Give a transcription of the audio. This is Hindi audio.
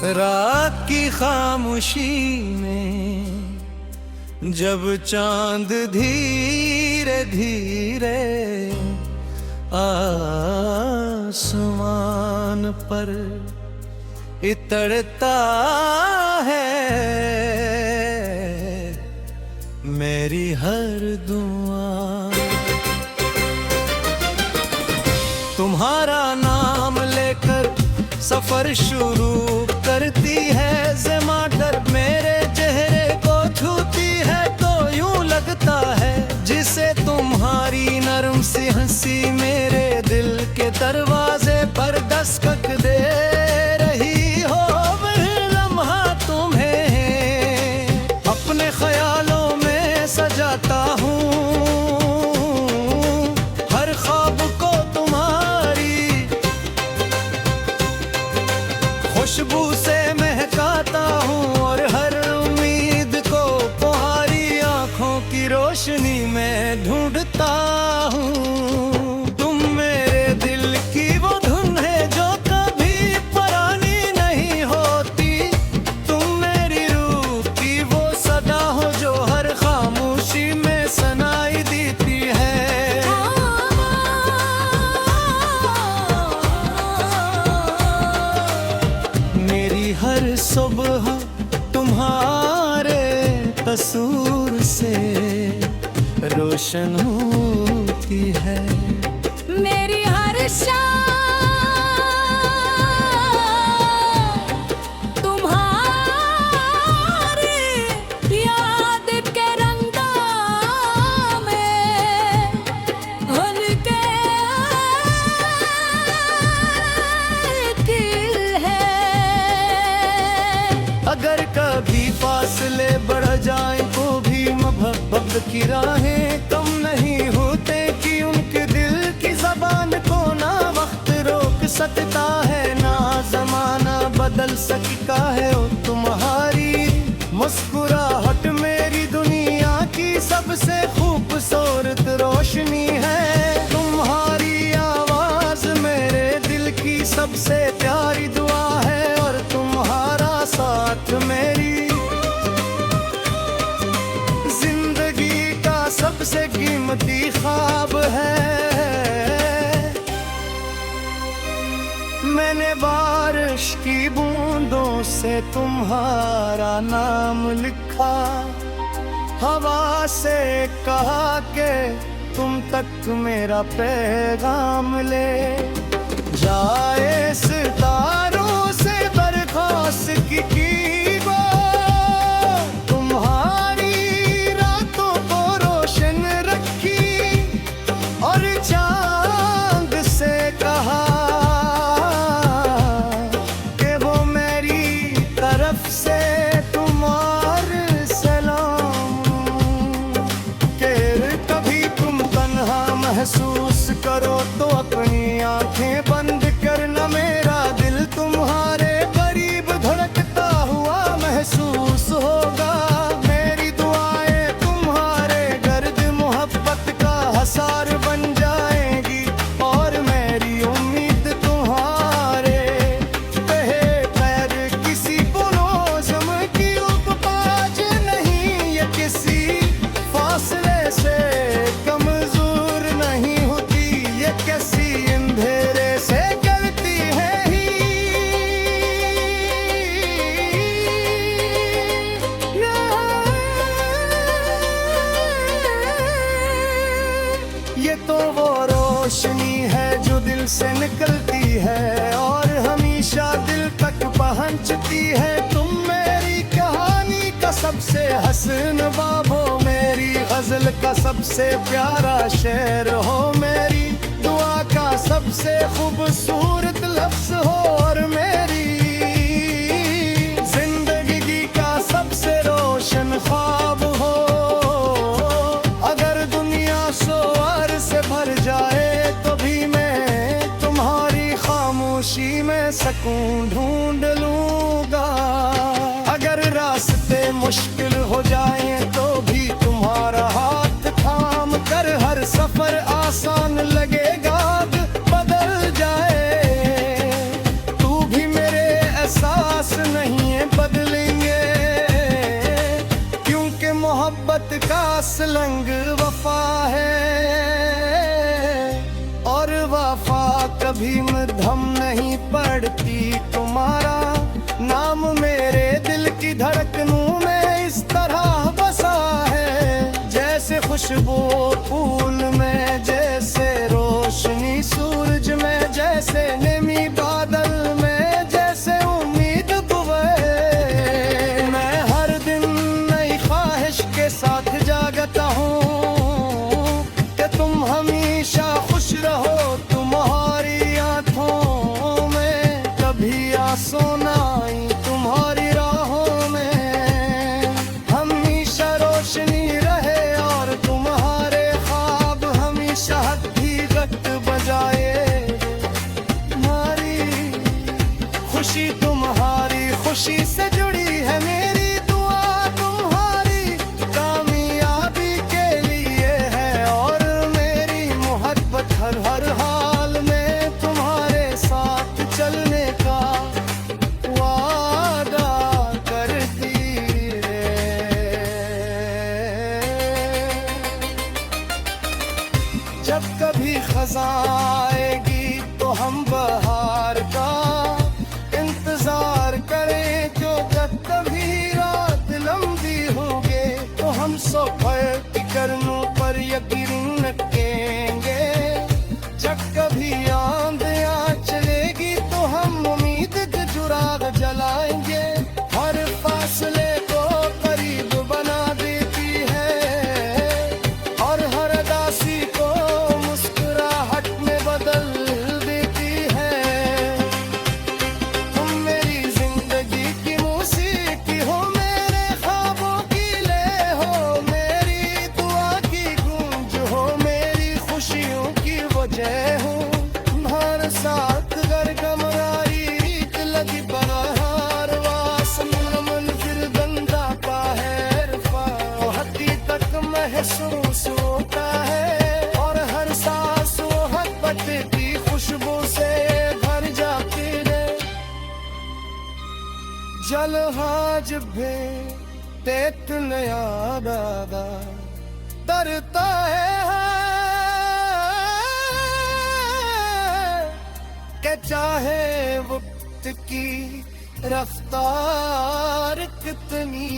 रात की खामोशी में जब चांद धीरे धीरे आसमान पर इतरता है, मेरी हर दुआ तुम्हारा नाम लेकर सफर शुरू करती है। ज़माटर मेरे चेहरे को छूती है तो यूं लगता है जिसे तुम्हारी नरम सी हंसी मेरे दिल के दरवाजे पर दस्तक दे रही हो। वह लम्हा तुम्हें अपने ख्यालों में सजाता हूँ, हर ख्वाब को तुम्हारी खुशबू से महकाता हूँ और हर उम्मीद को तुम्हारी आंखों की रोशनी में ढूंढता हूँ। तुम मेरे दिल की वो धुन है जो कभी पुरानी नहीं होती, तुम मेरी रूह की वो सदा हो जो हर खामोशी में सुनाई देती है। मेरी हर सुबह तुम्हारे कसूर से रोशन होती है। मेरी हर शाम तुम्हारी याद के रंगा में हल्के दिल है। अगर कभी फासले बढ़ जाए तो भी मोहब्बत की राहें कम नहीं होते कि उनके दिल की ज़बान को ना वक्त रोक सकता है ना ज़माना बदल सकता है। ओ तुम्हारी मुस्कुराहट मेरी दुनिया की सबसे खूबसूरत रोशनी है। तुम्हारी आवाज़ मेरे दिल की सबसे प्यारी दुआ है और तुम्हारा साथ मेरी जिंदगी का सबसे कीमती ख्वाब है। मैंने बारिश की बूंदों से तुम्हारा नाम लिखा, हवा से कहा के तुम तक मेरा पैगाम ले जाए। सितारों से दरख्वास्त की वो तुम्हारी रातों को रोशन रखी और चांद से कहा कि वो मेरी तरफ से तुम्हारे सलाम। कि कभी तुम तन्हा महसूस करो तो अपनी आंखें बंद करना, मेरा दिल तुम्हारे करीब धड़कता हुआ महसूस होगा। मेरी दुआएं तुम्हारे गर्द मोहब्बत का हसार बन जाएंगी और मेरी उम्मीद तुम्हारे कहे खैर किसी पुनौज़म की उपज नहीं, ये किसी फासले से कमजोर नहीं होती, ये किसी अंधेरे से करती है ही। ये तो वो रोशनी है जो दिल से निकलती है और हमेशा दिल तक पहुंचती है। तुम मेरी कहानी का सबसे हसीन बाब हो, मेरी गजल का सबसे प्यारा शेर हो, मेरी दुआ का सबसे खूबसूरत लफ्ज हो और मेरी जिंदगी का सबसे रोशन ख्वाब हो। अगर दुनिया सोर से भर जाए तो भी मैं तुम्हारी खामोशी में सकून ढूंढ लूंगा। अगर रास्ते मुश्किल हो जाए तो भी तुम्हारा हाथ थाम कर हर सफर आसान लगेगा, बदल जाए तू भी मेरे एहसास नहीं। मोहब्बत का असलंग वफा है, और वफा कभी मध्यम नहीं पड़ती। तुम्हारा नाम मेरे दिल की धड़कनों में इस तरह बसा है, जैसे खुशबू फूल में, जैसे रोशनी सूरज में, जैसे नमी बादल में, जैसे उम्मीद दुबई। मैं हर दिन नई ख्वाहिश के साथ जागता हूँ कि तुम हमेशा खुश रहो। तुम्हारी आंखों में कभी आंसू ना आई, तुम्हारी राहों में हमेशा रोशनी रहे, और तुम्हारे ख्वाब हमेशा हकीकत बजाए। तुम्हारी खुशी से जुड़ी है मेरी दुआ, तुम्हारी कामयाबी के लिए है, और मेरी मोहब्बत हर हाल में तुम्हारे साथ चलने का वादा करती है। जब कभी खज़ां आएगी तो हम बहार का इंतजार करें, जो जब कभी रात लंबी होगे तो हम सफर की करनों पर यकीन रखेंगे। जब कभी आंधियां चलेगी तो हम उम्मीद के चिराग जलाएंगे। हर फासले को करीब बना देती है, और हर दासी को मुस्कुराहट में बदल देती है। तुम मेरी जिंदगी की मौसीकी हो, मेरे ख्वाबों की ले हो, मेरी दुआ की गूंज हो, मेरी खुशियों की वजह हो। तुम्हारे साथ घर कमरारी रीत लगी बहार, वासन रमन फिर गंदा का है रफा, हकीकत महसूस होता है, और हर सांस मोहब्बत की खुशबू से भर जाती है। जल हाज भे तेत नया दादा तरता है कि चाहे वक्त की रफ्तार कितनी